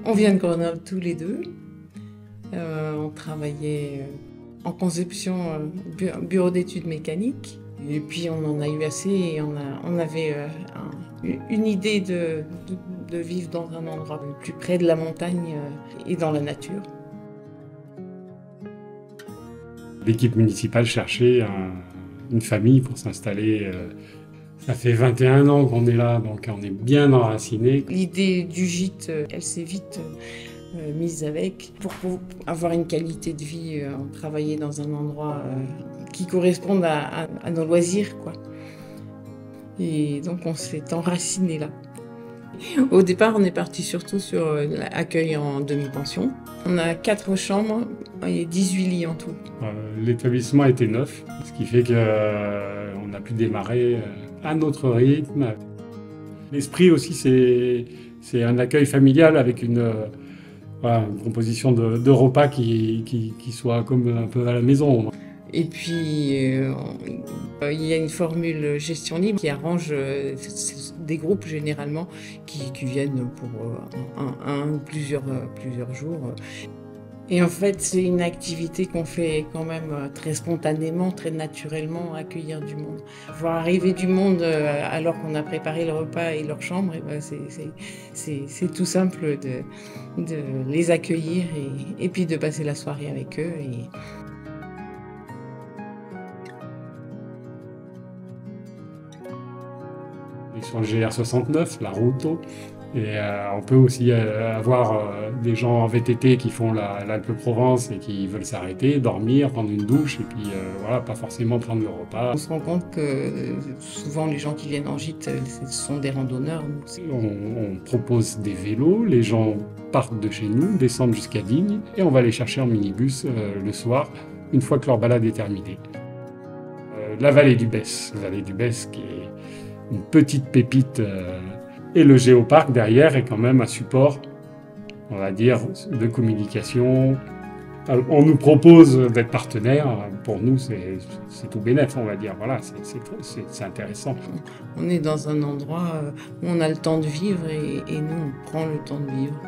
On vient de Grenoble tous les deux. On travaillait en conception bureau d'études mécaniques. Et puis on en a eu assez et on avait une idée de vivre dans un endroit plus près de la montagne et dans la nature. L'équipe municipale cherchait une famille pour s'installer. Ça fait 21 ans qu'on est là, donc on est bien enraciné. L'idée du gîte, elle s'est vite mise avec pour avoir une qualité de vie, travailler dans un endroit qui corresponde à nos loisirs, quoi. Et donc on s'est enraciné là. Au départ, on est parti surtout sur l'accueil en demi-pension. On a 4 chambres et 18 lits en tout. L'établissement était neuf, ce qui fait qu'on a pu démarrer à notre rythme. L'esprit aussi, c'est un accueil familial avec une composition de repas qui soit comme un peu à la maison. Et puis, il y a une formule gestion libre qui arrange des groupes généralement qui viennent pour un ou plusieurs jours. Et en fait, c'est une activité qu'on fait quand même très spontanément, très naturellement, accueillir du monde. Voir arriver du monde alors qu'on a préparé le repas et leur chambre, et ben c'est tout simple de les accueillir et puis de passer la soirée avec eux. Ils sont le GR69, la route. Et on peut aussi avoir des gens en VTT qui font l'Alpe-Provence et qui veulent s'arrêter, dormir, prendre une douche et puis voilà, pas forcément prendre le repas. On se rend compte que souvent les gens qui viennent en gîte, ce sont des randonneurs. On propose des vélos, les gens partent de chez nous, descendent jusqu'à Digne et on va les chercher en minibus le soir, une fois que leur balade est terminée. La vallée du Besse qui est une petite pépite. Et le géoparc derrière est quand même un support, on va dire, de communication. On nous propose d'être partenaire. Pour nous, c'est tout bénef, on va dire. Voilà, c'est intéressant. On est dans un endroit où on a le temps de vivre et nous, on prend le temps de vivre.